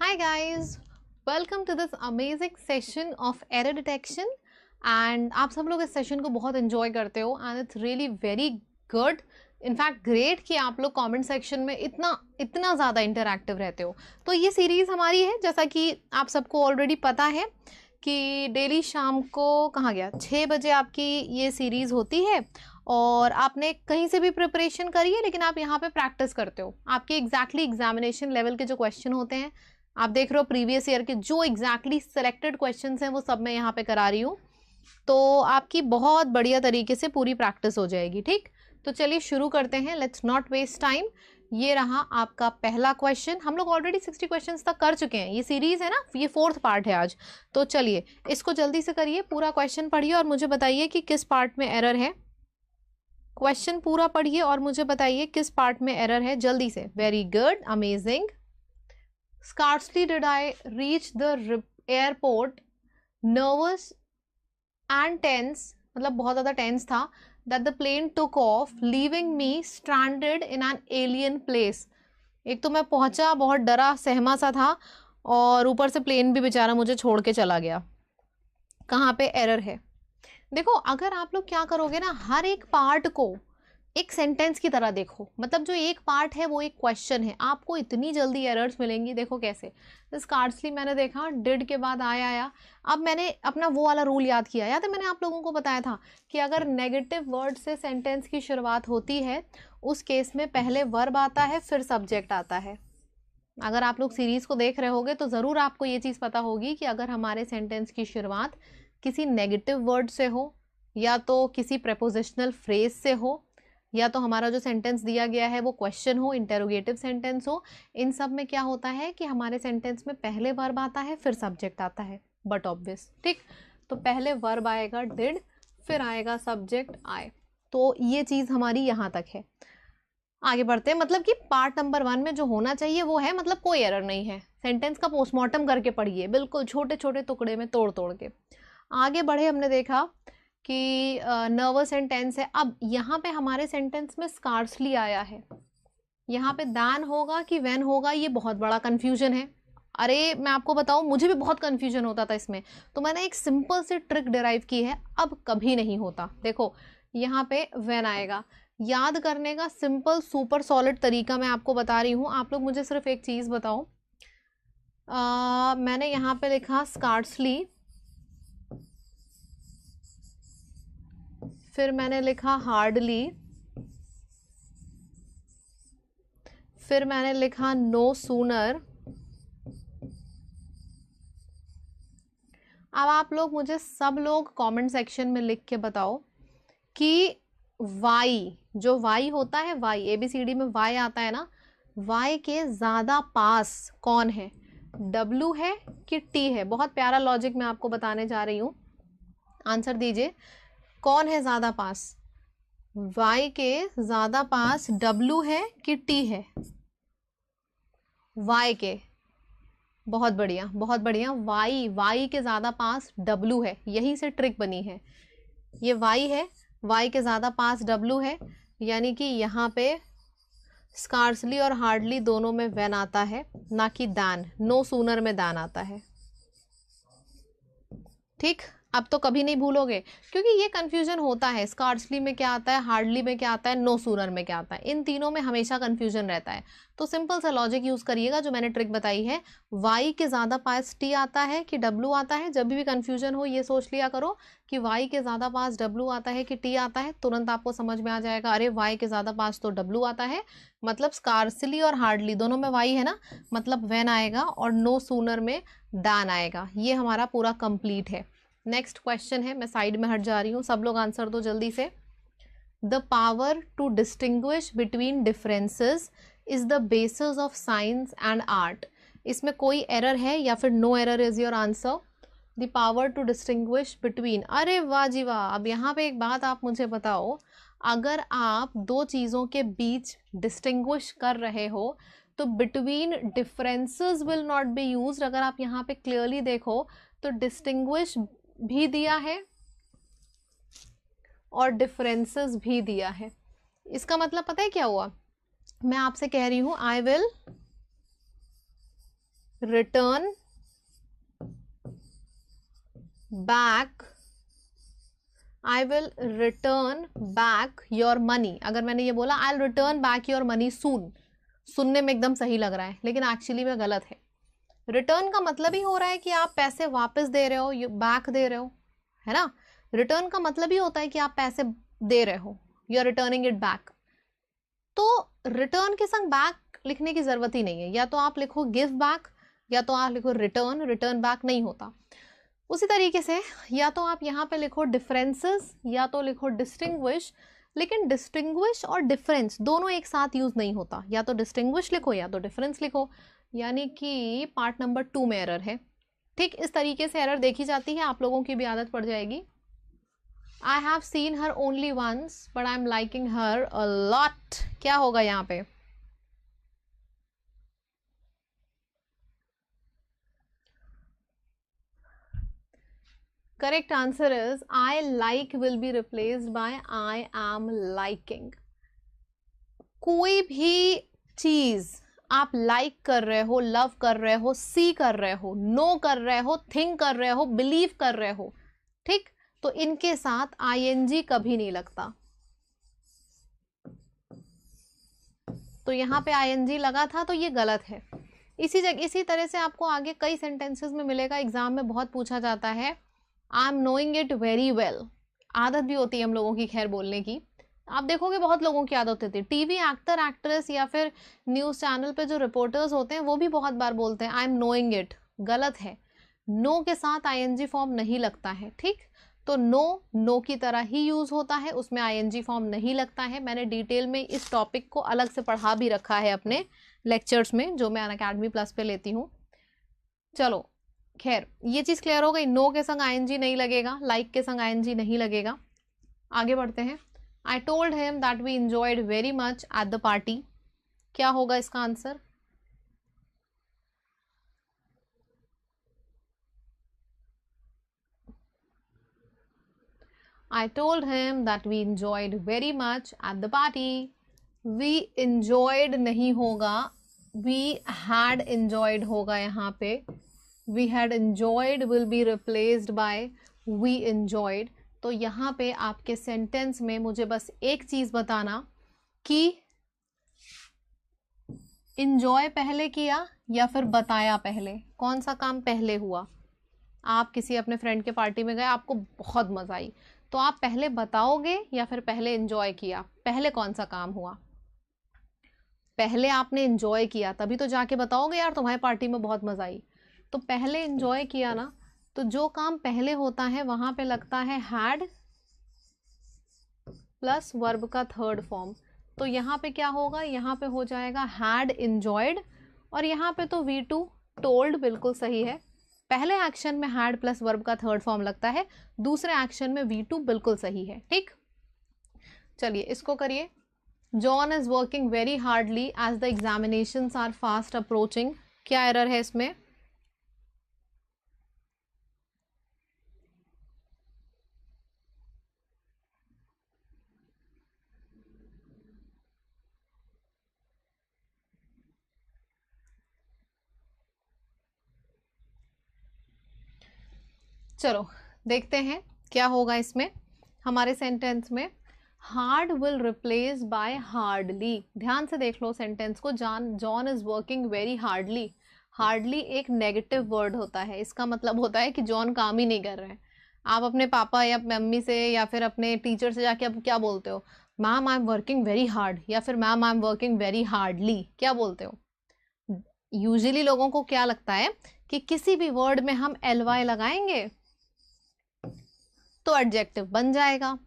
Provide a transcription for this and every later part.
Hi guys, welcome to this amazing session of error detection and आप सब लोग इस सेशन को बहुत enjoy करते हो and it's really very good, in fact great कि आप लोग कमेंट सेक्शन में इतना ज़्यादा इंटरैक्टिव रहते हो। तो ये सीरीज़ हमारी है, जैसा कि आप सबको ऑलरेडी पता है कि डेली शाम को कहाँ गया 6 बजे आपकी ये सीरीज़ होती है और आपने कहीं से भी प्रिपरेशन करी है लेकिन आप यहाँ पे प्रैक्टिस करते हो। आपके एग्जैक्टली एग्जामिनेशन लेवल के जो क्वेश्चन होते हैं, आप देख रहे हो प्रीवियस ईयर के जो एग्जैक्टली सेलेक्टेड क्वेश्चन हैं वो सब मैं यहाँ पे करा रही हूँ, तो आपकी बहुत बढ़िया तरीके से पूरी प्रैक्टिस हो जाएगी। ठीक, तो चलिए शुरू करते हैं, लेट्स नॉट वेस्ट टाइम। ये रहा आपका पहला क्वेश्चन। हम लोग ऑलरेडी 60 क्वेश्चंस तक कर चुके हैं, ये सीरीज है ना, ये 4th पार्ट है आज। तो चलिए इसको जल्दी से करिए, पूरा क्वेश्चन पढ़िए और मुझे बताइए कि किस पार्ट में एरर है। क्वेश्चन पूरा पढ़िए और मुझे बताइए किस पार्ट में एरर है, जल्दी से। Very good, amazing. Scarcely did I reach the airport, nervous and tense, मतलब बहुत ज़्यादा टेंस था, that the plane took off leaving me stranded in an alien place। एक तो मैं पहुंचा बहुत डरा सहमा सा था और ऊपर से प्लेन भी बेचारा मुझे छोड़ के चला गया। कहाँ पे एरर है? देखो, अगर आप लोग क्या करोगे ना, हर एक पार्ट को एक सेंटेंस की तरह देखो, मतलब जो एक पार्ट है वो एक क्वेश्चन है, आपको इतनी जल्दी एरर्स मिलेंगी। देखो कैसे, स्कार्सली मैंने देखा, डिड के बाद आया। अब मैंने अपना वो वाला रूल याद किया, याद है मैंने आप लोगों को बताया था कि अगर नेगेटिव वर्ड से सेंटेंस की शुरुआत होती है उस केस में पहले वर्ब आता है फिर सब्जेक्ट आता है। अगर आप लोग सीरीज़ को देख रहे होगे तो ज़रूर आपको ये चीज़ पता होगी कि अगर हमारे सेंटेंस की शुरुआत किसी नेगेटिव वर्ड से हो, या तो किसी प्रेपोजिशनल फ्रेज से हो, या तो हमारा जो सेंटेंस दिया गया है वो क्वेश्चन हो, इंटेरोगेटिव सेंटेंस हो, इन सब में क्या होता है कि हमारे सेंटेंस में पहले वर्ब आता है फिर सब्जेक्ट आता है, बट ऑब्वियस। ठीक, तो पहले वर्ब आएगा डिड, फिर आएगा सब्जेक्ट आई। तो ये चीज़ हमारी यहाँ तक है। आगे बढ़ते हैं, मतलब कि पार्ट नंबर 1 में जो होना चाहिए वो है, मतलब कोई एरर नहीं है। सेंटेंस का पोस्टमार्टम करके पढ़िए, बिल्कुल छोटे छोटे टुकड़े में तोड़ तोड़ के। आगे बढ़े, हमने देखा कि नर्वस एंड टेंस है। अब यहाँ पे हमारे सेंटेंस में स्कार्सली आया है, यहाँ पे दैन होगा कि व्हेन होगा, ये बहुत बड़ा कंफ्यूजन है। अरे मैं आपको बताऊँ, मुझे भी बहुत कंफ्यूजन होता था इसमें, तो मैंने एक सिंपल सी ट्रिक डिराइव की है, अब कभी नहीं होता। देखो यहाँ पे व्हेन आएगा, याद करने का सिंपल सुपर सॉलिड तरीका मैं आपको बता रही हूँ। आप लोग मुझे सिर्फ एक चीज़ बताओ, मैंने यहाँ पे लिखा स्कार्सली, फिर मैंने लिखा हार्डली, फिर मैंने लिखा नो सूनर। अब आप लोग मुझे सब लोग कमेंट सेक्शन में लिख के बताओ कि वाई, जो वाई होता है, वाई ABCD में वाई आता है ना, वाई के ज़्यादा पास कौन है, डब्लू है कि टी है? बहुत प्यारा लॉजिक मैं आपको बताने जा रही हूँ, आंसर दीजिए। कौन है ज़्यादा पास? y के ज़्यादा पास w है कि t है? y के, बहुत बढ़िया बहुत बढ़िया, y के ज़्यादा पास w है, यहीं से ट्रिक बनी है। ये y है, y के ज़्यादा पास w है, यानी कि यहाँ पे स्कार्सली और हार्डली दोनों में व्हेन आता है, ना कि दैन। नो सूनर में दैन आता है। ठीक, अब तो कभी नहीं भूलोगे, क्योंकि ये कंफ्यूजन होता है, स्कार्सली में क्या आता है, हार्डली में क्या आता है, नो सूनर में क्या आता है, इन तीनों में हमेशा कंफ्यूजन रहता है। तो सिंपल सा लॉजिक यूज़ करिएगा जो मैंने ट्रिक बताई है। वाई के ज़्यादा पास टी आता है कि डब्लू आता है, जब भी कंफ्यूजन हो ये सोच लिया करो कि वाई के ज़्यादा पास डब्लू आता है कि टी आता है, तुरंत आपको समझ में आ जाएगा, अरे वाई के ज़्यादा पास तो डब्लू आता है, मतलब स्कार्सली और हार्डली दोनों में वाई है ना, मतलब व्हेन आएगा, और नो सूनर में दैन आएगा। ये हमारा पूरा कंप्लीट है। नेक्स्ट क्वेश्चन है, मैं साइड में हट जा रही हूँ, सब लोग आंसर दो जल्दी से। The power to distinguish between differences is the basis of science and art. इसमें कोई एरर है या फिर no error is your answer? The power to distinguish between, अरे वाह जी वाह। अब यहाँ पे एक बात आप मुझे बताओ, अगर आप दो चीज़ों के बीच डिस्टिंग्विश कर रहे हो तो between differences will not be used. अगर आप यहाँ पे क्लियरली देखो तो डिस्टिंग्विश भी दिया है और डिफरेंसेस भी दिया है। इसका मतलब पता है क्या हुआ? मैं आपसे कह रही हूं I will return back, I will return back your money. अगर मैंने ये बोला I will return back your money soon, सुनने में एकदम सही लग रहा है लेकिन एक्चुअली में गलत है। रिटर्न का मतलब ही हो रहा है कि आप पैसे वापस दे रहे हो, बैक दे रहे हो, है ना। रिटर्न का मतलब ही होता है कि आप पैसे दे रहे हो, you are returning it back. तो रिटर्न के संग बैक लिखने की जरूरत ही नहीं है, या तो आप लिखो गिव बैक या तो आप लिखो रिटर्न, रिटर्न बैक नहीं होता। उसी तरीके से या तो आप यहाँ पे लिखो डिफरेंसेस या तो लिखो डिस्टिंग्विश, लेकिन डिस्टिंग्विश और डिफरेंस दोनों एक साथ यूज नहीं होता, या तो डिस्टिंग्विश लिखो या तो डिफरेंस लिखो, यानी कि पार्ट नंबर 2 में एरर है। ठीक इस तरीके से एरर देखी जाती है, आप लोगों की भी आदत पड़ जाएगी। I have seen her only once but I am liking her a lot, क्या होगा यहाँ पे? Correct answer is I like will be replaced by I am liking. कोई भी चीज आप लाइक कर रहे हो, लव कर रहे हो, सी कर रहे हो, नो कर रहे हो, थिंक कर रहे हो, बिलीव कर रहे हो, ठीक, तो इनके साथ आईएनजी कभी नहीं लगता। तो यहां पे आईएनजी लगा था तो ये गलत है। इसी तरह से आपको आगे कई सेंटेंसेस में मिलेगा, एग्जाम में बहुत पूछा जाता है I am knowing it very well. आदत भी होती है हम लोगों की खैर बोलने की, आप देखोगे बहुत लोगों की आदत होती है। टीवी एक्टर एक्ट्रेस या फिर न्यूज़ चैनल पे जो रिपोर्टर्स होते हैं वो भी बहुत बार बोलते हैं आई एम नोइंग इट, गलत है। नो के साथ आईएनजी फॉर्म नहीं लगता है, ठीक। तो नो की तरह ही यूज होता है, उसमें आईएनजी फॉर्म नहीं लगता है। मैंने डिटेल में इस टॉपिक को अलग से पढ़ा भी रखा है अपने लेक्चर्स में जो मैं अनअकैडमी प्लस पे लेती हूँ। चलो खैर ये चीज़ क्लियर हो गई, नो के संग आईएनजी नहीं लगेगा, लाइक के संग आईएनजी नहीं लगेगा। आगे बढ़ते हैं। I told him that we enjoyed very much at the party, क्या होगा इसका answer? I told him that we enjoyed very much at the party. We enjoyed नहीं होगा, we had enjoyed होगा यहाँ पे। We had enjoyed will be replaced by we enjoyed। तो यहाँ पे आपके सेंटेंस में मुझे बस एक चीज बताना कि इंजॉय पहले किया या फिर बताया पहले, कौन सा काम पहले हुआ। आप किसी अपने फ्रेंड के पार्टी में गए, आपको बहुत मजा आई, तो आप पहले बताओगे या फिर पहले इंजॉय किया? पहले कौन सा काम हुआ? पहले आपने इंजॉय किया तभी तो जाके बताओगे यार तुम्हारी पार्टी में बहुत मजा आई। तो पहले इंजॉय किया ना, तो जो काम पहले होता है वहां पे लगता है हैड प्लस वर्ब का थर्ड फॉर्म। तो यहाँ पे क्या होगा, यहाँ पे हो जाएगा हैड इंजॉयड, और यहाँ पे तो V2 टोल्ड बिल्कुल सही है। पहले एक्शन में हैड प्लस वर्ब का थर्ड फॉर्म लगता है, दूसरे एक्शन में V2 बिल्कुल सही है, ठीक। चलिए इसको करिए। John is working very hardly as the examinations are fast approaching, क्या एरर है इसमें? चलो देखते हैं क्या होगा इसमें। हमारे सेंटेंस में hard will replace by hardly, ध्यान से देख लो सेंटेंस को। John is working very hardly, hardly एक नेगेटिव वर्ड होता है, इसका मतलब होता है कि जॉन काम ही नहीं कर रहे हैं। आप अपने पापा या मम्मी से या फिर अपने टीचर से जाके अब क्या बोलते हो? Ma'am I am working very hard, या फिर ma'am I am working very hardly, क्या बोलते हो? यूजुअली लोगों को क्या लगता है कि किसी भी वर्ड में हम ly लगाएंगे तो एडजेक्टिव बन जाएगा।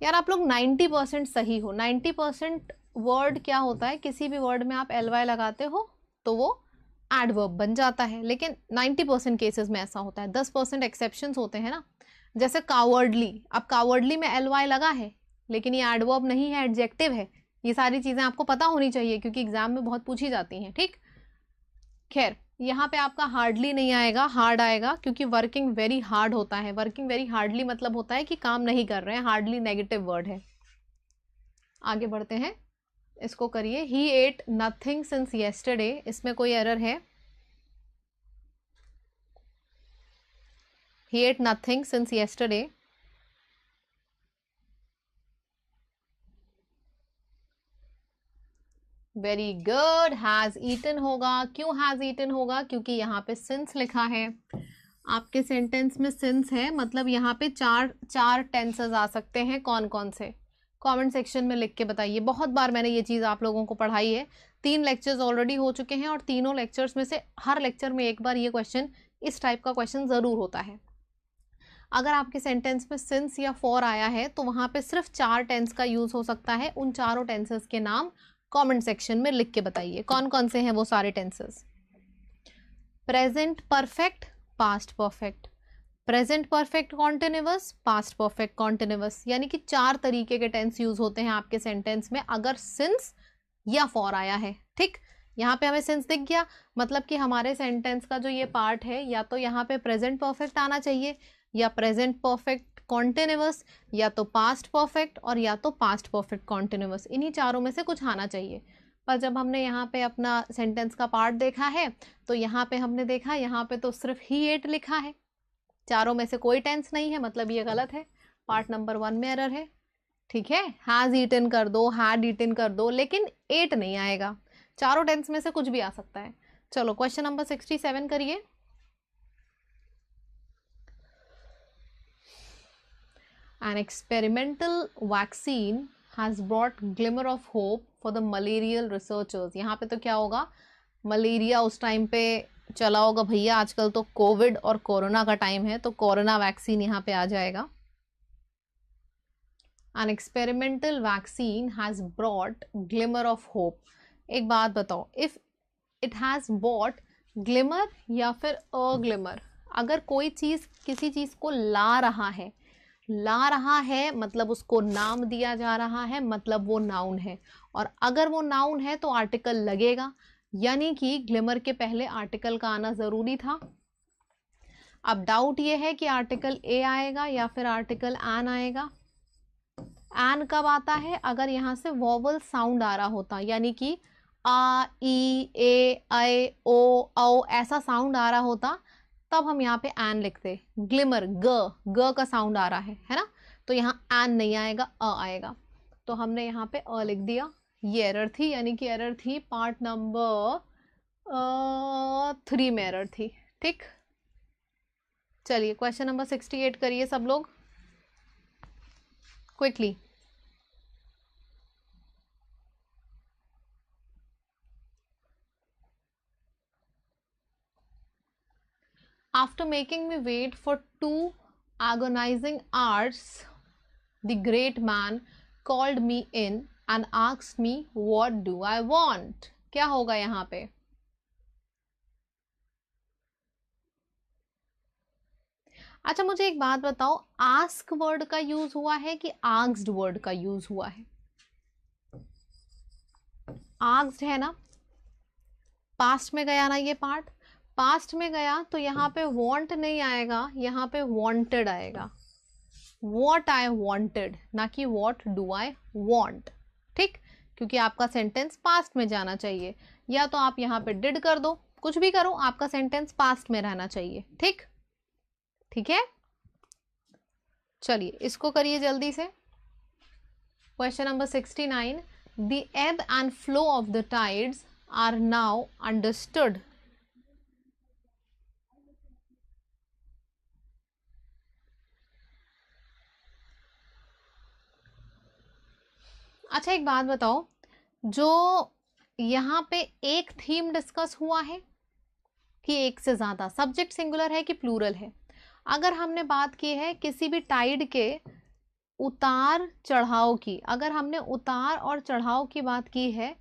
यार आप लोग 90% सही हो। 90% वर्ड क्या होता है, किसी भी वर्ड में आप ly लगाते हो तो वो एडवर्ब बन जाता है, लेकिन 90% केसेस में ऐसा होता है। 10% एक्सेप्शंस होते हैं ना, जैसे कावर्डली, अब कावर्डली में ly लगा है लेकिन ये एडवर्ब नहीं है, एडजेक्टिव है। ये सारी चीजें आपको पता होनी चाहिए क्योंकि एग्जाम में बहुत पूछी जाती हैं, ठीक। खैर यहाँ पे आपका हार्डली नहीं आएगा, हार्ड आएगा, क्योंकि वर्किंग वेरी हार्ड होता है। वर्किंग वेरी हार्डली मतलब होता है कि काम नहीं कर रहे हैं, हार्डली नेगेटिव वर्ड है। आगे बढ़ते हैं, इसको करिए। He ate nothing since yesterday, इसमें कोई एरर है? He ate nothing since yesterday. Very good, has eaten होगा। क्यों हैज ईटन होगा? क्योंकि यहाँ पे सिंस लिखा है, आपके सेंटेंस में सिंस है, मतलब यहाँ पे चार टेंसेस आ सकते हैं। कौन कौन से? कमेंट सेक्शन में लिख के बताइए। बहुत बार मैंने ये चीज़ आप लोगों को पढ़ाई है, 3 लेक्चर्स ऑलरेडी हो चुके हैं, और तीनों लेक्चर्स में से हर लेक्चर में एक बार ये क्वेश्चन, इस टाइप का क्वेश्चन ज़रूर होता है। अगर आपके सेंटेंस में सिंस या फॉर आया है तो वहाँ पे सिर्फ 4 टेंस का यूज़ हो सकता है। उन चारों टेंसेस के नाम कमेंट सेक्शन में लिख के बताइए कौन कौन से हैं वो सारे tenses. Present perfect, past perfect, present perfect continuous, past perfect continuous, यानी कि 4 तरीके के टेंस यूज होते हैं आपके सेंटेंस में अगर सिंस या फॉर आया है। ठीक, यहाँ पे हमें सिंस दिख गया, मतलब कि हमारे सेंटेंस का जो ये पार्ट है, या तो यहाँ पे प्रेजेंट परफेक्ट आना चाहिए, या प्रेजेंट परफेक्ट कॉन्टिन्यूअस, या तो पास्ट परफेक्ट, और या तो पास्ट परफेक्ट कॉन्टिन्यूअस। इन्हीं चारों में से कुछ आना चाहिए। पर जब हमने यहाँ पे अपना सेंटेंस का पार्ट देखा है तो यहाँ पे हमने देखा, यहाँ पे तो सिर्फ ही एट लिखा है, चारों में से कोई टेंस नहीं है, मतलब ये गलत है, पार्ट नंबर 1 में एरर है। ठीक है, हैज ईटन कर दो, हैड ईटन कर दो, लेकिन 8 नहीं आएगा। चारों टेंस में से कुछ भी आ सकता है। चलो क्वेश्चन नंबर 67 करिए। An experimental vaccine has brought glimmer of hope for the malarial researchers। यहाँ पे तो क्या होगा, मलेरिया उस टाइम पे चला होगा भैया, आजकल तो कोविड और कोरोना का टाइम है, तो कोरोना वैक्सीन यहाँ पे आ जाएगा। An experimental vaccine has brought glimmer of hope। एक बात बताओ, if it has brought glimmer या फिर a glimmer, अगर कोई चीज़ किसी चीज़ को ला रहा है, ला रहा है मतलब उसको नाम दिया जा रहा है, मतलब वो नाउन है, और अगर वो नाउन है तो आर्टिकल लगेगा, यानी कि ग्लिमर के पहले आर्टिकल का आना ज़रूरी था। अब डाउट ये है कि आर्टिकल ए आएगा या फिर आर्टिकल एन आएगा। एन कब आता है? अगर यहाँ से वॉवल साउंड आ रहा होता, यानी कि आ, ई, ए, ऐ, ओ, औ ऐसा साउंड आ रहा होता, तब हम यहाँ पे एन लिखते। ग्लिमर ग का साउंड आ रहा है ना, तो यहाँ एन नहीं आएगा, अ आएगा, तो हमने यहाँ पे अ लिख दिया। ये एरर थी, यानी कि एरर थी पार्ट नंबर 3 में एरर थी। ठीक, चलिए क्वेश्चन नंबर 68 करिए सब लोग quickly. After making me wait for 2 agonizing hours, the great man called me in and asked me what do I want। क्या होगा यहाँ पे? अच्छा मुझे एक बात बताओ, आस्क वर्ड का यूज हुआ है कि आस्क्ड वर्ड का यूज हुआ है? आस्क्ड है ना, पास्ट में गया ना ये पार्ट, पास्ट में गया तो यहाँ पे want नहीं आएगा, यहाँ पे wanted आएगा। what I wanted, ना कि what do I want। ठीक, क्योंकि आपका सेंटेंस पास्ट में जाना चाहिए, या तो आप यहाँ पे did कर दो, कुछ भी करो, आपका सेंटेंस पास्ट में रहना चाहिए। ठीक, ठीक है, चलिए इसको करिए जल्दी से। Question number 69, the ebb and flow of the tides are now understood। अच्छा एक बात बताओ, जो यहाँ पे एक थीम डिस्कस हुआ है कि एक से ज़्यादा, सब्जेक्ट सिंगुलर है कि प्लूरल है? अगर हमने बात की है किसी भी टाइड के उतार चढ़ाव की, अगर हमने उतार और चढ़ाव की बात की है,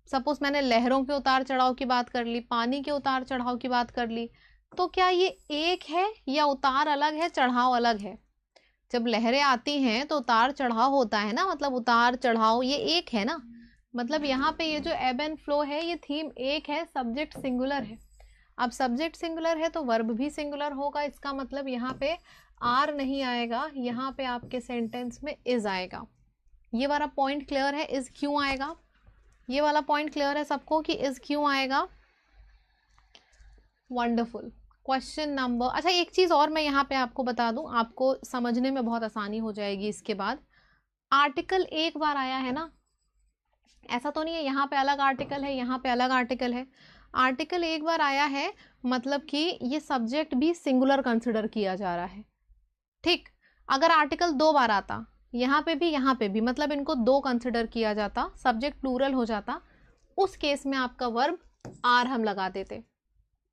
सपोज मैंने लहरों के उतार चढ़ाव की बात कर ली, पानी के उतार चढ़ाव की बात कर ली, तो क्या ये एक है या उतार अलग है चढ़ाव अलग है? जब लहरें आती हैं तो उतार चढ़ाव होता है ना, मतलब उतार चढ़ाव ये एक है ना, मतलब यहाँ पे ये जो एब एंड फ्लो है ये थीम एक है, सब्जेक्ट सिंगुलर है। अब सब्जेक्ट सिंगुलर है तो वर्ब भी सिंगुलर होगा, इसका मतलब यहाँ पे आर नहीं आएगा, यहाँ पे आपके सेंटेंस में इज आएगा। ये वाला पॉइंट क्लियर है, इज क्यों आएगा? ये वाला पॉइंट क्लियर है सबको कि इज क्यों आएगा? वंडरफुल। क्वेश्चन नंबर, अच्छा एक चीज़ और मैं यहाँ पे आपको बता दूँ, आपको समझने में बहुत आसानी हो जाएगी इसके बाद। आर्टिकल एक बार आया है ना, ऐसा तो नहीं है यहाँ पे अलग आर्टिकल है यहाँ पे अलग आर्टिकल है। आर्टिकल एक बार आया है मतलब कि ये सब्जेक्ट भी सिंगुलर कंसिडर किया जा रहा है, ठीक। अगर आर्टिकल दो बार आता, यहाँ पे भी, मतलब इनको दो कंसिडर किया जाता, सब्जेक्ट प्लूरल हो जाता, उस केस में आपका वर्ब आर हम लगा देते।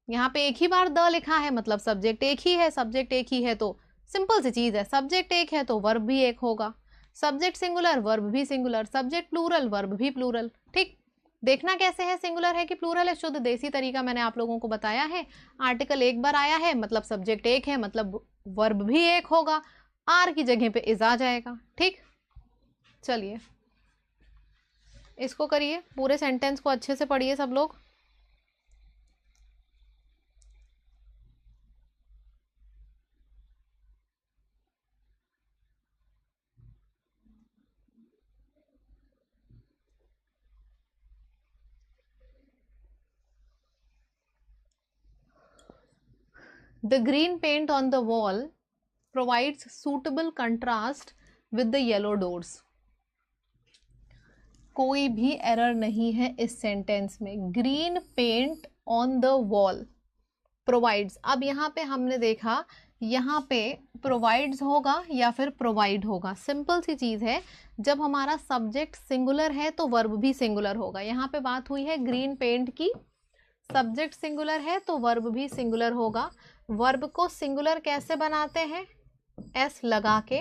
यहाँ पे एक ही बार द लिखा है मतलब सब्जेक्ट एक ही है, सब्जेक्ट एक ही है तो सिंपल सी चीज है, सब्जेक्ट एक है तो वर्ब भी एक होगा, सब्जेक्ट सिंगुलर वर्ब भी सिंगुलर, सब्जेक्ट प्लूरल वर्ब भी प्लूरल, ठीक। देखना कैसे है सिंगुलर है कि प्लूरल है, शुद्ध देसी तरीका मैंने आप लोगों को बताया है। आर्टिकल एक बार आया है मतलब सब्जेक्ट एक है, मतलब वर्ब भी एक होगा, आर की जगह पे इज आ जाएगा, ठीक। चलिए इसको करिए, पूरे सेंटेंस को अच्छे से पढ़िए सब लोग। The green paint on the wall provides suitable contrast with the yellow doors. कोई भी एरर नहीं है इस सेंटेंस में। Green paint on the wall provides, अब यहाँ पे हमने देखा यहाँ पे प्रोवाइड्स होगा या फिर प्रोवाइड होगा, सिंपल सी चीज़ है। जब हमारा सब्जेक्ट सिंगुलर है तो वर्ब भी सिंगुलर होगा। यहाँ पे बात हुई है ग्रीन पेंट की, सब्जेक्ट सिंगुलर है तो वर्ब भी सिंगुलर होगा। वर्ब को सिंगुलर कैसे बनाते हैं? एस लगा के,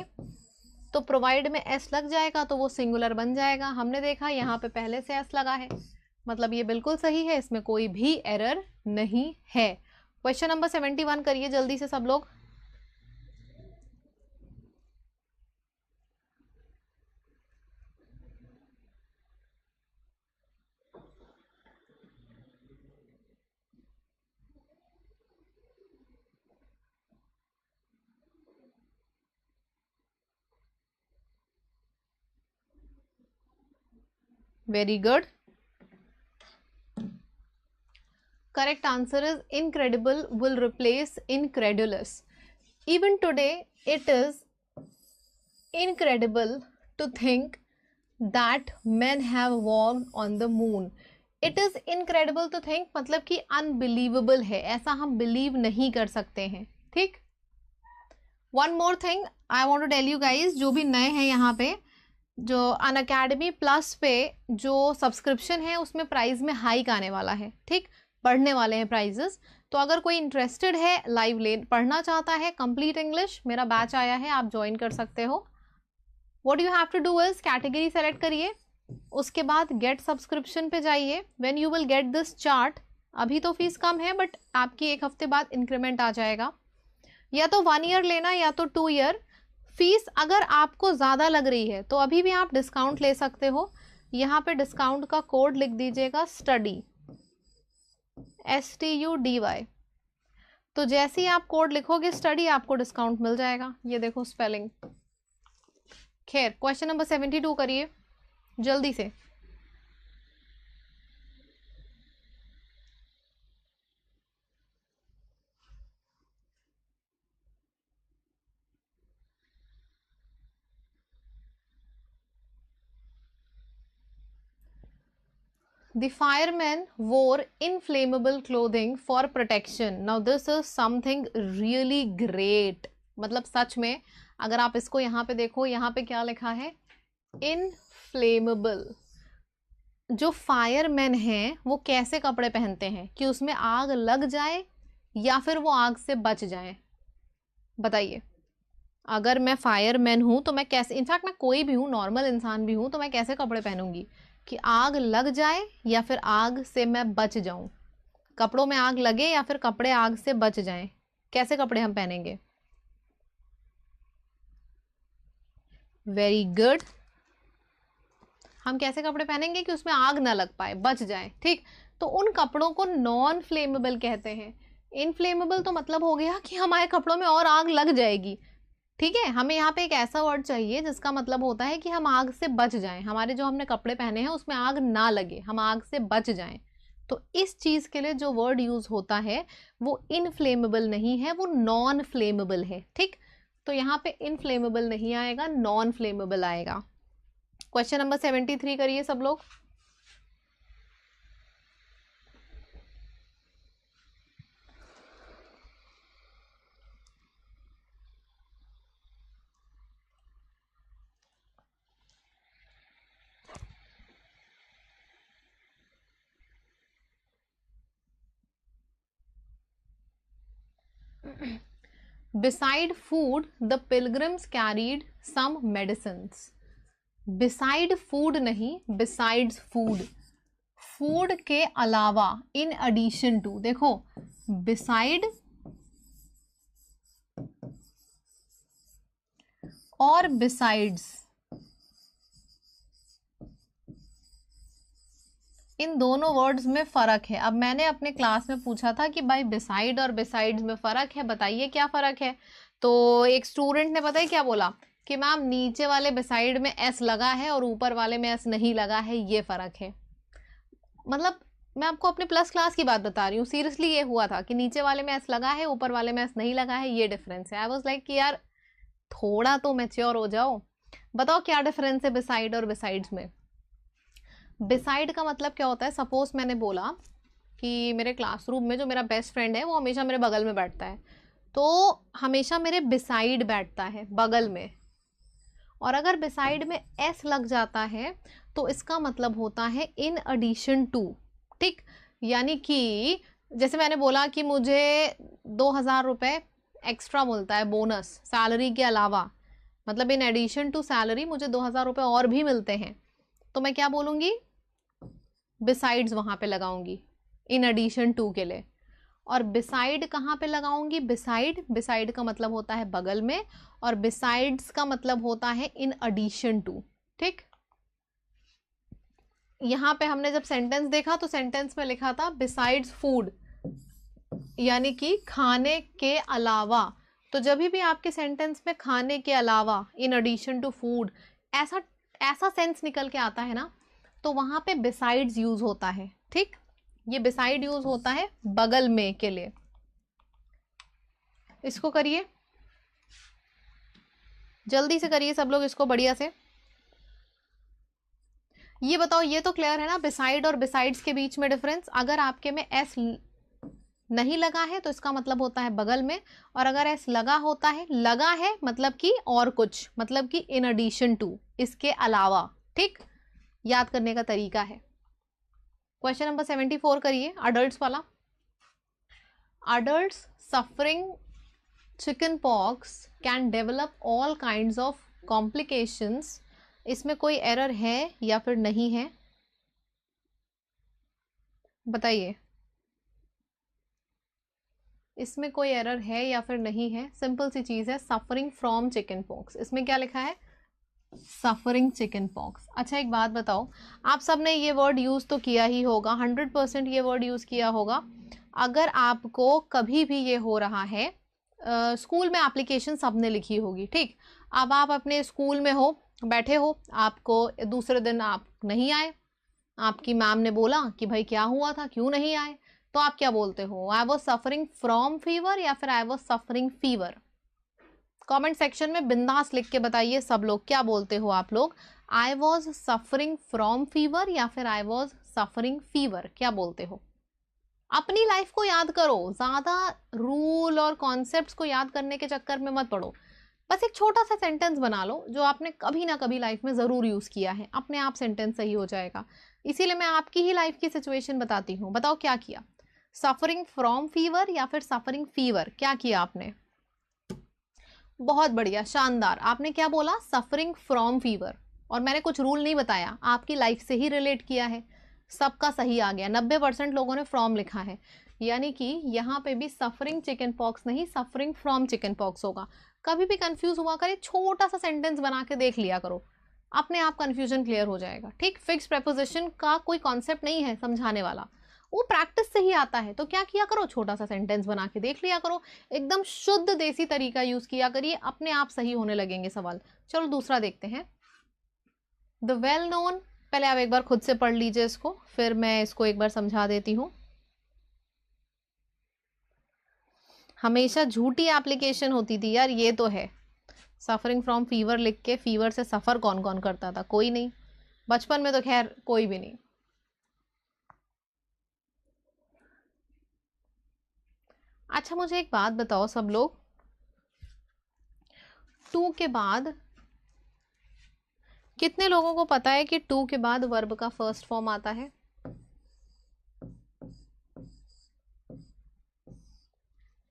तो प्रोवाइड में एस लग जाएगा तो वो सिंगुलर बन जाएगा। हमने देखा यहाँ पे पहले से एस लगा है, मतलब ये बिल्कुल सही है, इसमें कोई भी एरर नहीं है। क्वेश्चन नंबर 71 करिए जल्दी से सब लोग। Very good. Correct answer is incredible will replace incredulous. Even today, it is incredible to think that men have walked on the moon. It is incredible to think मतलब कि unbelievable है, ऐसा हम believe नहीं कर सकते हैं, ठीक। One more thing I want to tell you guys, जो भी नए हैं यहाँ पे, जो अनअकैडमी प्लस पे जो सब्सक्रिप्शन है उसमें प्राइस में हाइक आने वाला है, ठीक, बढ़ने वाले हैं प्राइजेस। तो अगर कोई इंटरेस्टेड है, लाइव ले पढ़ना चाहता है, कंप्लीट इंग्लिश मेरा बैच आया है, आप ज्वाइन कर सकते हो। What you have to do is category select करिए, उसके बाद गेट सब्सक्रिप्शन पे जाइए। When you will get this chart, अभी तो फीस कम है बट आपकी एक हफ्ते बाद इंक्रीमेंट आ जाएगा, या तो 1 ईयर लेना या तो 2 ईयर। फीस अगर आपको ज़्यादा लग रही है तो अभी भी आप डिस्काउंट ले सकते हो। यहाँ पे डिस्काउंट का कोड लिख दीजिएगा स्टडी, STUDY। तो जैसे ही आप कोड लिखोगे स्टडी, आपको डिस्काउंट मिल जाएगा। ये देखो स्पेलिंग। खैर क्वेश्चन नंबर 72 करिए जल्दी से। The firemen wore inflammable clothing for protection. Now this is something really great. मतलब सच में अगर आप इसको यहाँ पे देखो, यहाँ पे क्या लिखा है? Inflammable। जो फायरमैन हैं वो कैसे कपड़े पहनते हैं कि उसमें आग लग जाए या फिर वो आग से बच जाए? बताइए। अगर मैं फायरमैन हूँ तो मैं कैसे, इनफैक्ट मैं कोई भी हूँ, नॉर्मल इंसान भी हूँ, तो मैं कैसे कपड़े पहनूंगी कि आग लग जाए या फिर आग से मैं बच जाऊं? कपड़ों में आग लगे या फिर कपड़े आग से बच जाएं, कैसे कपड़े हम पहनेंगे? Very good. हम कैसे कपड़े पहनेंगे कि उसमें आग ना लग पाए, बच जाए, ठीक। तो उन कपड़ों को नॉन फ्लेमेबल कहते हैं। इनफ्लेमेबल तो मतलब हो गया कि हमारे कपड़ों में और आग लग जाएगी, ठीक है। हमें यहाँ पे एक ऐसा वर्ड चाहिए जिसका मतलब होता है कि हम आग से बच जाएं, हमारे जो हमने कपड़े पहने हैं उसमें आग ना लगे, हम आग से बच जाएं। तो इस चीज के लिए जो वर्ड यूज होता है वो इनफ्लेमेबल नहीं है, वो नॉन फ्लेमेबल है। ठीक, तो यहाँ पे इनफ्लेमेबल नहीं आएगा, नॉन फ्लेमेबल आएगा। क्वेश्चन नंबर 73 करिए सब लोग। Beside food, the pilgrims carried some medicines. Beside food नहीं, besides food. Food के अलावा, in addition to, देखो beside और besides, इन दोनों वर्ड्स में फर्क है। अब मैंने अपने क्लास में पूछा था कि भाई बिसाइड और बिसाइड्स में फर्क है, बताइए क्या फर्क है। तो एक स्टूडेंट ने पता है क्या बोला कि मैम नीचे वाले बिसाइड में एस लगा है और ऊपर वाले में एस नहीं लगा है, ये फर्क है। मतलब मैं आपको अपने प्लस क्लास की बात बता रही हूँ, सीरियसली ये हुआ था कि नीचे वाले में एस लगा है, ऊपर वाले में एस नहीं लगा है, ये डिफरेंस है। आई वाज लाइक कि यार थोड़ा तो मैच्योर हो जाओ, बताओ क्या डिफरेंस है बिसाइड और बिसाइड्स में। बिसाइड का मतलब क्या होता है, सपोज मैंने बोला कि मेरे क्लासरूम में जो मेरा बेस्ट फ्रेंड है वो हमेशा मेरे बगल में बैठता है, तो हमेशा मेरे बिसाइड बैठता है, बगल में। और अगर बिसाइड में एस लग जाता है तो इसका मतलब होता है इन एडिशन टू। ठीक, यानी कि जैसे मैंने बोला कि मुझे 2000 रुपये एक्स्ट्रा मिलता है, बोनस सैलरी के अलावा, मतलब इन एडिशन टू सैलरी मुझे 2000 रुपये और भी मिलते हैं, तो मैं क्या बोलूँगी, बिसाइड्स वहाँ पे लगाऊंगी इन एडिशन टू के लिए। और बिसाइड कहाँ पे लगाऊंगी, बिसाइड, बिसाइड का मतलब होता है बगल में, और बिसाइड्स का मतलब होता है इन एडिशन टू। ठीक, यहाँ पे हमने जब सेंटेंस देखा तो सेंटेंस में लिखा था बिसाइड्स फूड, यानी कि खाने के अलावा। तो जब भी आपके सेंटेंस में खाने के अलावा, इन एडिशन टू फूड, ऐसा ऐसा सेंस निकल के आता है ना, तो वहां पे बिसाइड्स यूज होता है। ठीक, ये बिसाइड यूज होता है बगल में के लिए। इसको करिए, जल्दी से करिए सब लोग इसको बढ़िया से। ये बताओ, ये तो क्लियर है ना बिसाइड और बिसाइड्स के बीच में डिफरेंस। अगर आपके में एस नहीं लगा है तो इसका मतलब होता है बगल में, और अगर एस लगा होता है, लगा है मतलब कि और कुछ, मतलब कि इन एडिशन टू, इसके अलावा। ठीक, याद करने का तरीका है। क्वेश्चन नंबर 74 करिए, अडल्ट्स वाला। Adults suffering chicken pox can develop all kinds of complications. इसमें कोई एरर है या फिर नहीं है, बताइए। इसमें कोई एरर है या फिर नहीं है, सिंपल सी चीज है, सफरिंग फ्रॉम चिकन पॉक्स। इसमें क्या लिखा है, सफरिंग चिकन पॉक्स। अच्छा एक बात बताओ, आप सब ने ये वर्ड यूज़ तो किया ही होगा, 100% ये वर्ड यूज़ किया होगा। अगर आपको कभी भी ये हो रहा है, स्कूल में एप्लीकेशन सब ने लिखी होगी। ठीक, अब आप अपने स्कूल में हो, बैठे हो, आपको दूसरे दिन आप नहीं आए, आपकी मैम ने बोला कि भाई क्या हुआ था, क्यों नहीं आए, तो आप क्या बोलते हो, I was suffering from fever या फिर I was suffering fever. Comment section में बिंदास लिख के बताइए सब लोग, क्या बोलते हो आप लोग, I was suffering from fever या फिर आई वॉज सफरिंग फीवर, क्या बोलते हो। अपनी लाइफ को याद करो, ज्यादा रूल और कॉन्सेप्ट्स को याद करने के चक्कर में मत पड़ो। बस एक छोटा सा सेंटेंस बना लो जो आपने कभी ना कभी लाइफ में जरूर यूज किया है, अपने आप सेंटेंस सही हो जाएगा। इसीलिए मैं आपकी ही लाइफ की सिचुएशन बताती हूँ। बताओ क्या किया, सफरिंग फ्रॉम फीवर या फिर सफरिंग फीवर, क्या किया आपने। बहुत बढ़िया, शानदार। आपने क्या बोला, सफरिंग फ्रॉम फीवर, और मैंने कुछ रूल नहीं बताया, आपकी लाइफ से ही रिलेट किया है, सबका सही आ गया। 90% लोगों ने फ्रॉम लिखा है, यानी कि यहाँ पे भी सफरिंग चिकन पॉक्स नहीं, सफरिंग फ्रॉम चिकन पॉक्स होगा। कभी भी कंफ्यूज हुआ करे, छोटा सा सेंटेंस बना के देख लिया करो, अपने आप कंफ्यूजन क्लियर हो जाएगा। ठीक, फिक्स प्रेपोजिशन का कोई कॉन्सेप्ट नहीं है समझाने वाला, वो प्रैक्टिस से ही आता है। तो क्या किया करो, छोटा सा सेंटेंस बना के देख लिया करो, एकदम शुद्ध देसी तरीका यूज किया करिए, अपने आप सही होने लगेंगे सवाल। चलो दूसरा देखते हैं। द वेल नोन पहले आप एक बार खुद से पढ़ लीजिए इसको, फिर मैं इसको एक बार समझा देती हूँ। हमेशा झूठी एप्लीकेशन होती थी यार, ये तो है। सफरिंग फ्रॉम फीवर लिख के फीवर से सफ़र कौन कौन करता था? कोई नहीं। बचपन में तो खैर कोई भी नहीं। अच्छा मुझे एक बात बताओ सब लोग, टू के बाद कितने लोगों को पता है कि टू के बाद वर्ब का फर्स्ट फॉर्म आता है?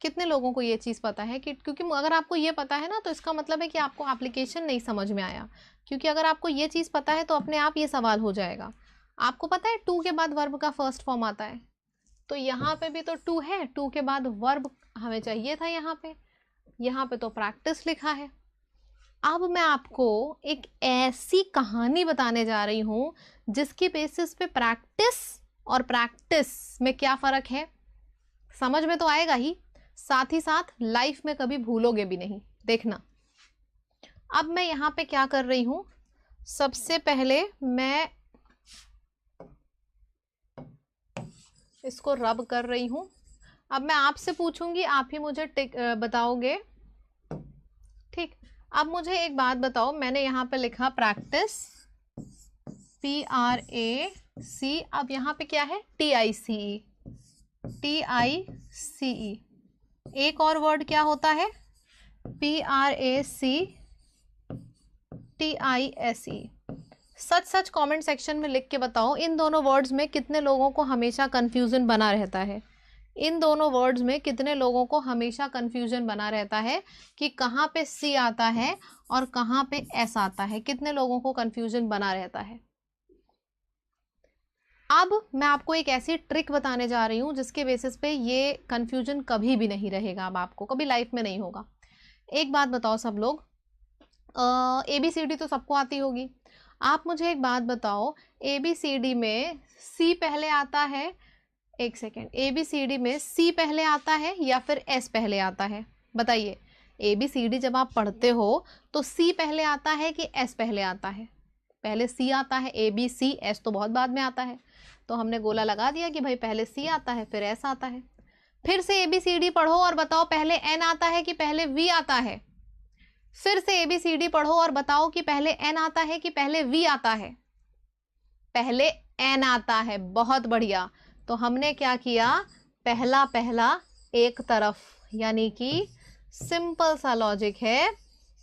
कितने लोगों को ये चीज़ पता है कि, क्योंकि अगर आपको ये पता है ना तो इसका मतलब है कि आपको एप्लीकेशन नहीं समझ में आया। क्योंकि अगर आपको ये चीज़ पता है तो अपने आप ये सवाल हो जाएगा। आपको पता है टू के बाद वर्ब का फर्स्ट फॉर्म आता है, तो यहाँ पे भी तो टू है, टू के बाद वर्ब हमें चाहिए था यहाँ पे तो प्रैक्टिस लिखा है। अब मैं आपको एक ऐसी कहानी बताने जा रही हूँ जिसके बेसिस पे प्रैक्टिस और प्रैक्टिस में क्या फ़र्क है समझ में तो आएगा ही, साथ ही साथ लाइफ में कभी भूलोगे भी नहीं। देखना, अब मैं यहाँ पे क्या कर रही हूँ, सबसे पहले मैं इसको रब कर रही हूँ। अब मैं आपसे पूछूंगी, आप ही मुझे बताओगे, ठीक? अब मुझे एक बात बताओ, मैंने यहाँ पे लिखा प्रैक्टिस, PRAC, अब यहाँ पे क्या है, TICE, TICE। एक और वर्ड क्या होता है, PRAC TISE। सच सच कमेंट सेक्शन में लिख के बताओ, इन दोनों वर्ड्स में कितने लोगों को हमेशा कंफ्यूजन बना रहता है? इन दोनों वर्ड्स में कितने लोगों को हमेशा कंफ्यूजन बना रहता है कि कहाँ पे C आता है और कहाँ पे S आता है? कितने लोगों को कंफ्यूजन बना रहता है? अब मैं आपको एक ऐसी ट्रिक बताने जा रही हूँ जिसके बेसिस पे ये कंफ्यूजन कभी भी नहीं रहेगा, अब आपको कभी लाइफ में नहीं होगा। एक बात बताओ सब लोग, ABCD तो सबको आती होगी। आप मुझे एक बात बताओ, ABCD में C पहले आता है, एक सेकेंड, ABCD में C पहले आता है या फिर S पहले आता है? बताइए, ABCD जब आप पढ़ते हो तो C पहले आता है कि S पहले आता है? पहले C आता है, ABC, S तो बहुत बाद में आता है। तो हमने गोला लगा दिया कि भाई पहले C आता है फिर S आता है। फिर से ABCD पढ़ो और बताओ पहले N आता है कि पहले V आता है? फिर से ABCD पढ़ो और बताओ कि पहले N आता है कि पहले V आता है? पहले N आता है। बहुत बढ़िया। तो हमने क्या किया, पहला पहला एक तरफ, यानी कि सिंपल सा लॉजिक है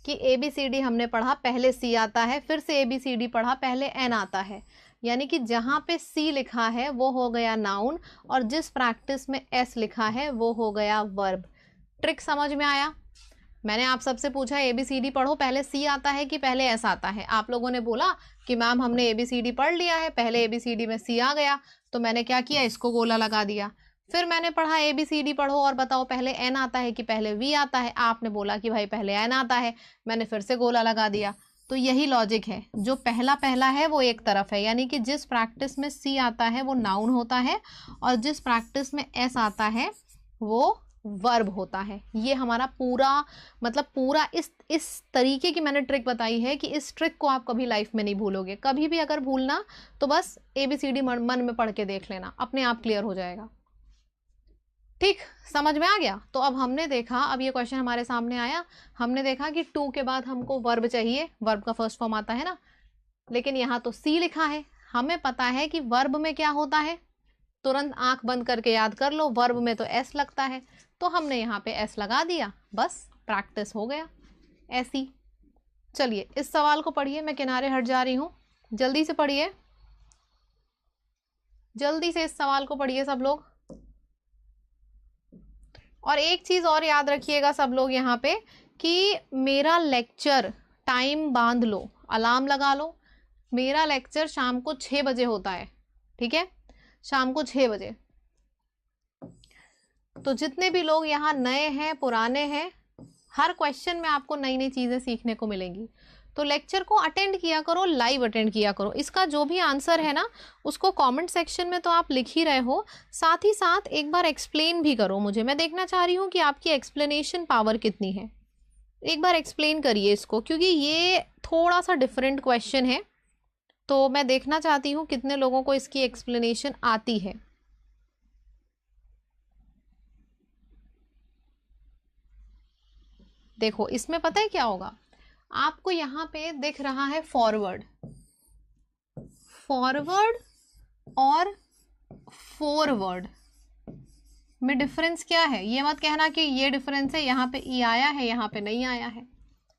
कि ABCD हमने पढ़ा पहले C आता है, फिर से ABCD पढ़ा पहले N आता है, यानी कि जहाँ पे C लिखा है वो हो गया नाउन और जिस प्रैक्टिस में S लिखा है वो हो गया वर्ब। ट्रिक समझ में आया? मैंने आप सबसे पूछा ABCD पढ़ो, पहले C आता है कि पहले S आता है? आप लोगों ने बोला कि मैम हमने ABCD पढ़ लिया है, पहले ABCD में C आ गया, तो मैंने क्या किया, इसको गोला लगा दिया। फिर मैंने पढ़ा ABCD पढ़ो और बताओ पहले N आता है कि पहले V आता है? आपने बोला कि भाई पहले N आता है, मैंने फिर से गोला लगा दिया। तो यही लॉजिक है, जो पहला पहला है वो एक तरफ है, यानी कि जिस प्रैक्टिस में C आता है वो नाउन होता है और जिस प्रैक्टिस में S आता है वो वर्ब होता है। ये हमारा पूरा मतलब पूरा इस तरीके की मैंने ट्रिक बताई है कि इस ट्रिक को आप कभी लाइफ में नहीं भूलोगे। कभी भी अगर भूलना तो बस ABCD मन में पढ़ के देख लेना, अपने आप क्लियर हो जाएगा। ठीक, समझ में आ गया? तो अब हमने देखा, अब ये क्वेश्चन हमारे सामने आया, हमने देखा कि टू के बाद हमको वर्ब चाहिए, वर्ब का फर्स्ट फॉर्म आता है ना, लेकिन यहाँ तो C लिखा है। हमें पता है कि वर्ब में क्या होता है, तुरंत आंख बंद करके याद कर लो, वर्ब में तो S लगता है, तो हमने यहाँ पे S लगा दिया, बस प्रैक्टिस हो गया ऐसी। चलिए इस सवाल को पढ़िए, मैं किनारे हट जा रही हूँ, जल्दी से पढ़िए, जल्दी से इस सवाल को पढ़िए सब लोग। और एक चीज़ और याद रखिएगा सब लोग यहाँ पे कि मेरा लेक्चर टाइम बांध लो, अलार्म लगा लो, मेरा लेक्चर शाम को 6 बजे होता है, ठीक है, शाम को 6 बजे। तो जितने भी लोग यहाँ नए हैं पुराने हैं, हर क्वेश्चन में आपको नई नई चीज़ें सीखने को मिलेंगी, तो लेक्चर को अटेंड किया करो, लाइव अटेंड किया करो। इसका जो भी आंसर है ना उसको कमेंट सेक्शन में तो आप लिख ही रहे हो, साथ ही साथ एक बार एक्सप्लेन भी करो मुझे, मैं देखना चाह रही हूँ कि आपकी एक्सप्लेनेशन पावर कितनी है। एक बार एक्सप्लेन करिए इसको, क्योंकि ये थोड़ा सा डिफरेंट क्वेश्चन है, तो मैं देखना चाहती हूँ कितने लोगों को इसकी एक्सप्लेनेशन आती है। देखो इसमें पता है क्या होगा, आपको यहाँ पे दिख रहा है फॉरवर्ड, फॉरवर्ड और फॉरवर्ड में डिफरेंस क्या है। ये मत कहना कि ये डिफरेंस है, यहाँ पे ई आया है यहाँ पे नहीं आया है,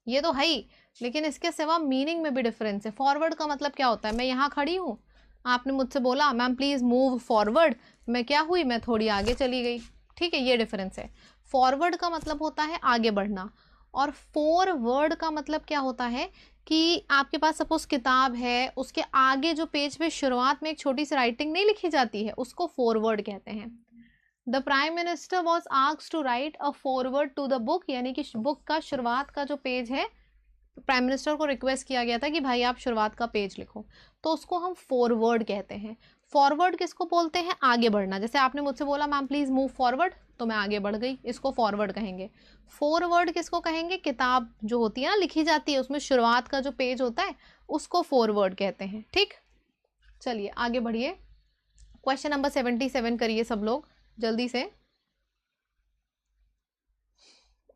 ये तो है ही, लेकिन इसके सिवा मीनिंग में भी डिफरेंस है। फॉरवर्ड का मतलब क्या होता है, मैं यहाँ खड़ी हूँ, आपने मुझसे बोला मैम प्लीज़ मूव फॉरवर्ड, मैं क्या हुई, मैं थोड़ी आगे चली गई, ठीक है, ये डिफरेंस है। फॉरवर्ड का मतलब होता है आगे बढ़ना, और फॉरवर्ड का मतलब क्या होता है कि आपके पास सपोज किताब है, उसके आगे जो पेज पे शुरुआत में एक छोटी सी राइटिंग नहीं लिखी जाती है, उसको फॉरवर्ड कहते हैं। The prime minister was asked to write a forward to the book, यानी कि बुक का शुरुआत का जो पेज है, प्राइम मिनिस्टर को रिक्वेस्ट किया गया था कि भाई आप शुरुआत का पेज लिखो, तो उसको हम फॉरवर्ड कहते हैं। फॉरवर्ड किसको बोलते हैं, आगे बढ़ना। जैसे आपने मुझसे बोला मैम प्लीज़ मूव फॉरवर्ड, तो मैं आगे बढ़ गई, इसको फॉरवर्ड कहेंगे। फॉरवर्ड किसको कहेंगे, किताब जो होती है ना लिखी जाती है, उसमें शुरुआत का जो पेज होता है उसको फॉरवर्ड कहते हैं। ठीक, चलिए आगे बढ़िए। क्वेश्चन नंबर 77 करिए सब लोग जल्दी से।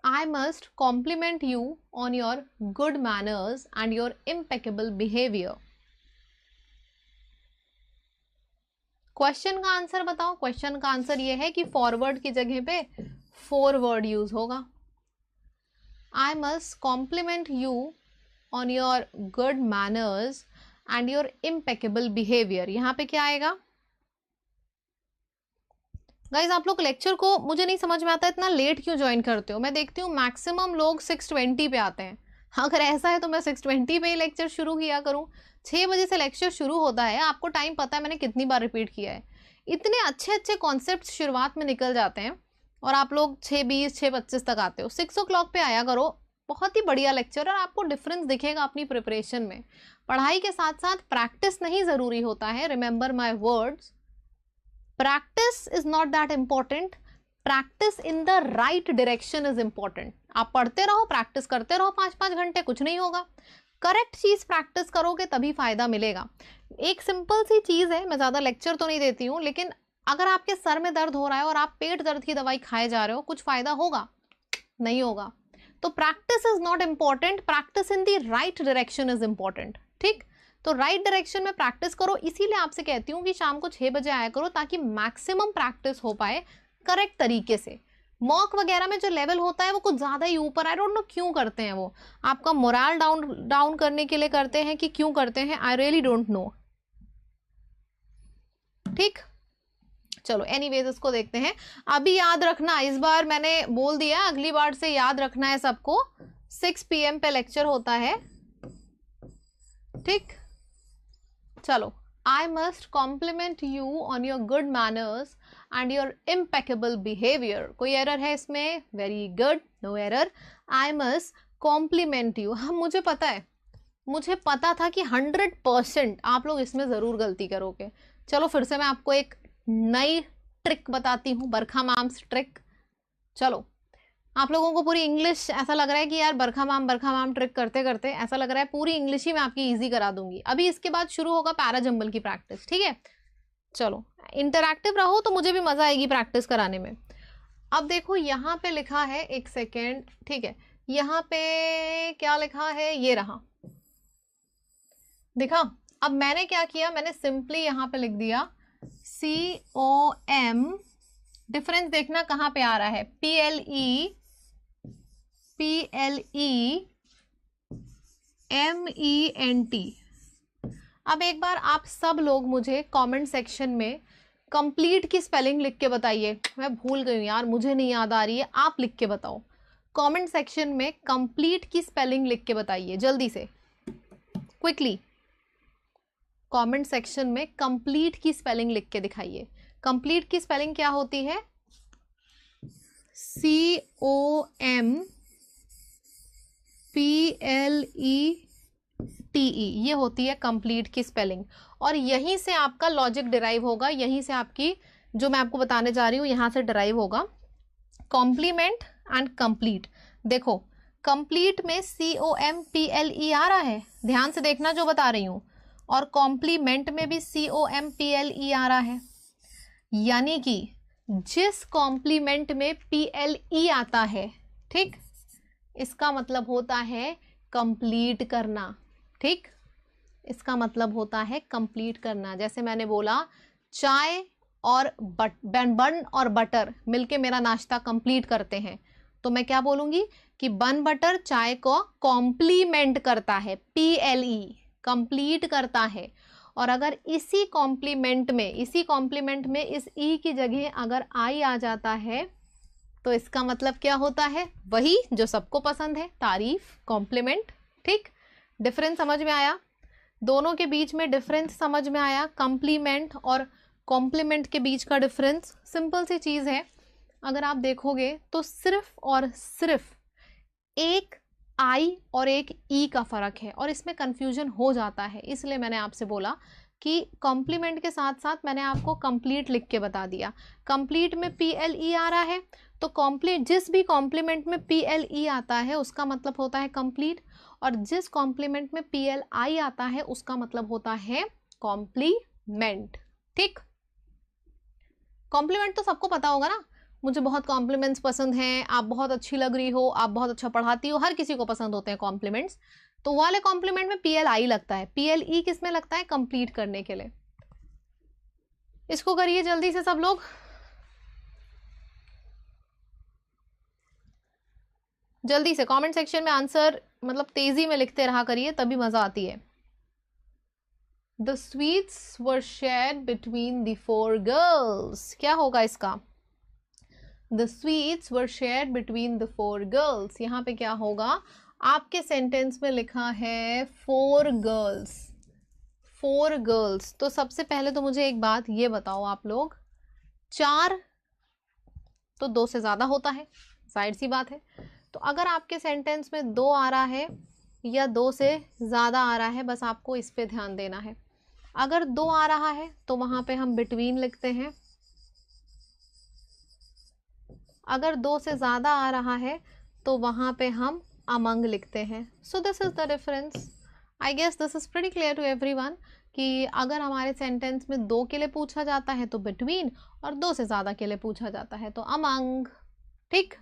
I must compliment you on your good manners and your impeccable behavior. Question का आंसर बताओ। क्वेश्चन का आंसर ये है कि फॉरवर्ड की जगह पे फॉरवर्ड यूज होगा। I must compliment you on your good manners and your impeccable behavior. यहाँ पे क्या आएगा गाइज? आप लोग लेक्चर को, मुझे नहीं समझ में आता इतना लेट क्यों ज्वाइन करते हो। मैं देखती हूँ मैक्सिमम लोग 6:20 पे आते हैं। अगर ऐसा है तो मैं 6:20 पे ही लेक्चर शुरू किया करूँ। 6 बजे से लेक्चर शुरू होता है, आपको टाइम पता है मैंने कितनी बार रिपीट किया है। इतने अच्छे अच्छे कॉन्सेप्ट शुरुआत में निकल जाते हैं और आप लोग 6:20 6:25 तक आते हो। 6 o'clock पे आया करो, बहुत ही बढ़िया लेक्चर, और आपको डिफरेंस दिखेगा अपनी प्रिपरेशन में। पढ़ाई के साथ साथ प्रैक्टिस नहीं ज़रूरी होता है। Remember my words, practice is not that important, practice in the right direction is important. आप पढ़ते रहो, प्रैक्टिस करते रहो 5-5 घंटे, कुछ नहीं होगा। करेक्ट चीज़ प्रैक्टिस करोगे तभी फायदा मिलेगा। एक सिंपल सी चीज़ है, मैं ज़्यादा लेक्चर तो नहीं देती हूँ, लेकिन अगर आपके सर में दर्द हो रहा है और आप पेट दर्द की दवाई खाए जा रहे हो, कुछ फायदा होगा? नहीं होगा। तो practice is not important, practice in the right direction is important. ठीक, तो राइट डायरेक्शन में प्रैक्टिस करो। इसीलिए आपसे कहती हूँ कि शाम को 6 बजे आया करो, ताकि मैक्सिमम प्रैक्टिस हो पाए करेक्ट तरीके से। मॉक वगैरह में जो लेवल होता है वो कुछ ज़्यादा ही ऊपर, आई डोंट नो क्यों करते हैं वो, आपका मोरल डाउन करने के लिए करते हैं कि क्यों करते हैं, आई रियली डोंट नो। ठीक, चलो एनीवेज इसको देखते हैं। अभी याद रखना, इस बार मैंने बोल दिया, अगली बार से याद रखना है सबको, 6 PM पे लेक्चर होता है। ठीक, चलो। I must compliment you on your good manners and your impeccable behavior. कोई एरर है इसमें? Very good, no error. I must compliment you. हाँ मुझे पता है, मुझे पता था कि 100% आप लोग इसमें ज़रूर गलती करोगे। चलो फिर से मैं आपको एक नई ट्रिक बताती हूँ, बरखा मैम्स ट्रिक। चलो, आप लोगों को पूरी इंग्लिश ऐसा लग रहा है कि यार बरखा मैम ट्रिक करते करते ऐसा लग रहा है पूरी इंग्लिश ही मैं आपकी इजी करा दूंगी। अभी इसके बाद शुरू होगा पैराजंबल की प्रैक्टिस। ठीक है, चलो इंटरैक्टिव रहो तो मुझे भी मज़ा आएगी प्रैक्टिस कराने में। अब देखो यहाँ पे लिखा है, एक सेकेंड, ठीक है, यहाँ पे क्या लिखा है, ये रहा, देखा। अब मैंने क्या किया, मैंने सिंपली यहाँ पे लिख दिया COM, डिफरेंस देखना कहाँ पे आ रहा है, PLEMENT। अब एक बार आप सब लोग मुझे कमेंट सेक्शन में कंप्लीट की स्पेलिंग लिख के बताइए। मैं भूल गई हूँ यार, मुझे नहीं याद आ रही है, आप लिख के बताओ। कमेंट सेक्शन में कंप्लीट की स्पेलिंग लिख के बताइए जल्दी से, क्विकली। कमेंट सेक्शन में कंप्लीट की स्पेलिंग लिख के दिखाइए। कंप्लीट की स्पेलिंग क्या होती है? COMPLETE, ये होती है कंप्लीट की स्पेलिंग। और यहीं से आपका लॉजिक डिराइव होगा, यहीं से आपकी जो मैं आपको बताने जा रही हूँ यहाँ से डिराइव होगा। कॉम्प्लीमेंट एंड कंप्लीट, देखो कंप्लीट में COMPLE आ रहा है, ध्यान से देखना जो बता रही हूँ। और कॉम्प्लीमेंट में भी COMPLE आ रहा है, यानी कि जिस कॉम्प्लीमेंट में PLE आता है, ठीक, इसका मतलब होता है कंप्लीट करना। ठीक, इसका मतलब होता है कंप्लीट करना। जैसे मैंने बोला चाय और बन और बटर मिलके मेरा नाश्ता कंप्लीट करते हैं, तो मैं क्या बोलूंगी कि बन बटर चाय को कॉम्प्लीमेंट करता है, PLE, कंप्लीट करता है। और अगर इसी कॉम्प्लीमेंट में इस ई की जगह अगर आई आ जाता है तो इसका मतलब क्या होता है, वही जो सबको पसंद है, तारीफ, कॉम्प्लीमेंट। ठीक, डिफरेंस समझ में आया? दोनों के बीच में डिफरेंस समझ में आया? कॉम्प्लीमेंट और कॉम्प्लीमेंट के बीच का डिफरेंस सिंपल सी चीज़ है। अगर आप देखोगे तो सिर्फ और सिर्फ एक आई और एक ई का फ़र्क है, और इसमें कन्फ्यूजन हो जाता है। इसलिए मैंने आपसे बोला कि कॉम्प्लीमेंट के साथ साथ मैंने आपको कंप्लीट लिख के बता दिया। कंप्लीट में PLE आ रहा है, तो कॉम्प्लीट, जिस भी कॉम्प्लीमेंट में PLE आता है उसका मतलब होता है कंप्लीट, और जिस कॉम्प्लीमेंट में PLI आता है उसका मतलब होता है कॉम्प्लीमेंट। ठीक, कॉम्प्लीमेंट तो सबको पता होगा ना, मुझे बहुत कॉम्प्लीमेंट्स पसंद हैं, आप बहुत अच्छी लग रही हो, आप बहुत अच्छा पढ़ाती हो, हर किसी को पसंद होते हैं कॉम्प्लीमेंट्स। तो वाले कॉम्प्लीमेंट में PLI लगता है, PLE किस में लगता है, कंप्लीट करने के लिए। इसको करिए जल्दी से सब लोग, जल्दी से कमेंट सेक्शन में आंसर मतलब तेजी में लिखते रहा करिए, तभी मजा आती है। The sweets were shared between the 4 girls, क्या होगा इसका? The sweets were shared between the 4 girls, यहाँ पे क्या होगा? आपके सेंटेंस में लिखा है 4 girls, 4 girls। तो सबसे पहले तो मुझे एक बात ये बताओ आप लोग, 4 तो 2 से ज़्यादा होता है, जाहिर सी बात है। तो अगर आपके सेंटेंस में 2 आ रहा है या 2 से ज़्यादा आ रहा है, बस आपको इस पे ध्यान देना है। अगर 2 आ रहा है तो वहाँ पे हम बिटवीन लिखते हैं, अगर 2 से ज़्यादा आ रहा है तो वहाँ पे हम अमंग लिखते हैं। So this is the difference. I guess this is pretty clear to everyone कि अगर हमारे सेंटेंस में 2 के लिए पूछा जाता है तो बिटवीन, और 2 से ज़्यादा के लिए पूछा जाता है तो अमंग। ठीक,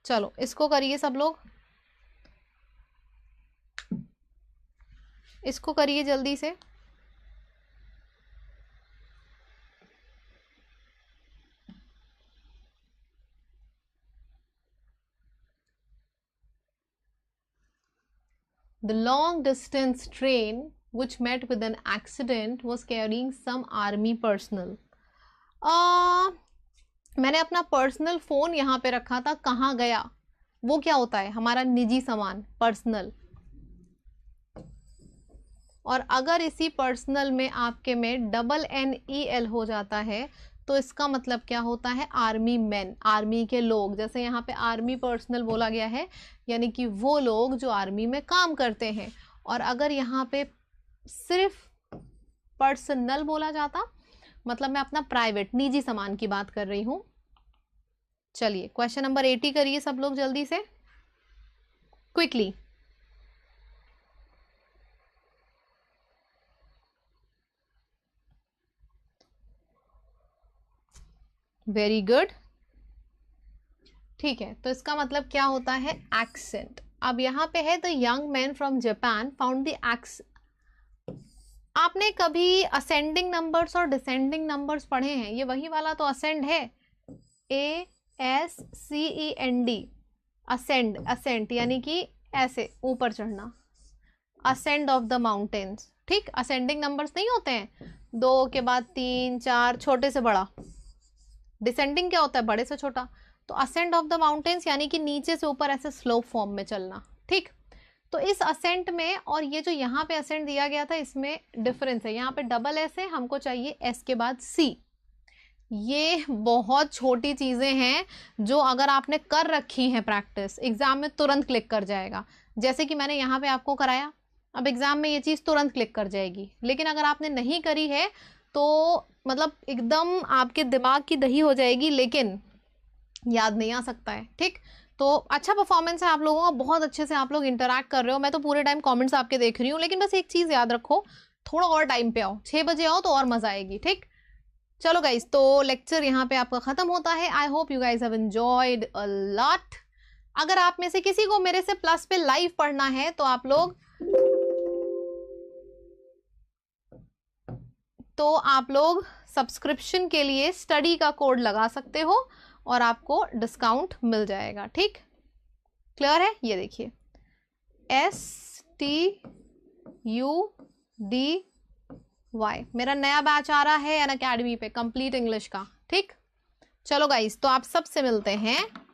चलो इसको करिए सब लोग, इसको करिए जल्दी से। The long distance train which met with an accident was carrying some army personnel. मैंने अपना पर्सनल फ़ोन यहाँ पे रखा था, कहाँ गया? वो क्या होता है, हमारा निजी सामान, पर्सनल। और अगर इसी पर्सनल में आपके में NNEL हो जाता है तो इसका मतलब क्या होता है, आर्मी मैन, आर्मी के लोग। जैसे यहाँ पे आर्मी पर्सनल बोला गया है, यानी कि वो लोग जो आर्मी में काम करते हैं। और अगर यहाँ पे सिर्फ पर्सनल बोला जाता, मतलब मैं अपना प्राइवेट, निजी सामान की बात कर रही हूँ। चलिए क्वेश्चन नंबर 80 करिए सब लोग जल्दी से, क्विकली। वेरी गुड, ठीक है। तो इसका मतलब क्या होता है, एक्सेंट। अब यहाँ पे है the young man from Japan found the x. आपने कभी असेंडिंग नंबर्स और डिसेंडिंग नंबर्स पढ़े हैं? ये वही वाला तो असेंड है, ASCEND, असेंड, असेंट यानी कि ऐसे ऊपर चढ़ना, असेंड ऑफ द माउंटेन्स। ठीक, असेंडिंग नंबर्स नहीं होते हैं, 2 के बाद 3 4, छोटे से बड़ा। डिसेंडिंग क्या होता है, बड़े से छोटा। तो असेंड ऑफ द माउंटेन्स यानी कि नीचे से ऊपर ऐसे स्लोप फॉर्म में चलना। ठीक, तो इस असेंट में और ये जो यहाँ पे असेंट दिया गया था इसमें डिफरेंस है। यहाँ पे डबल एस है, हमको चाहिए एस के बाद सी। ये बहुत छोटी चीज़ें हैं जो अगर आपने कर रखी हैं प्रैक्टिस, एग्जाम में तुरंत क्लिक कर जाएगा। जैसे कि मैंने यहाँ पे आपको कराया, अब एग्जाम में ये चीज़ तुरंत क्लिक कर जाएगी। लेकिन अगर आपने नहीं करी है तो मतलब एकदम आपके दिमाग की दही हो जाएगी, लेकिन याद नहीं आ सकता है। ठीक, तो अच्छा परफॉर्मेंस है आप लोगों का, बहुत अच्छे से आप लोग इंटरैक्ट कर रहे हो। मैं तो पूरे टाइम कमेंट्स आपके देख रही हूँ, लेकिन बस एक चीज़ याद रखो, थोड़ा और टाइम पे आओ, 6 बजे आओ तो और मजा आएगी, ठीक। चलो गाइज, तो लेक्चर यहाँ पे आपका खत्म होता है। I hope you guys have enjoyed a lot. अगर आप में से किसी को मेरे से प्लस पे लाइव पढ़ना है तो आप लोग सब्सक्रिप्शन के लिए स्टडी का कोड लगा सकते हो और आपको डिस्काउंट मिल जाएगा, ठीक। क्लियर है? ये देखिए STUDY मेरा नया बैच आ रहा है अनअकैडमी पे, कंप्लीट इंग्लिश का, ठीक। चलो गाइस, तो आप सबसे मिलते हैं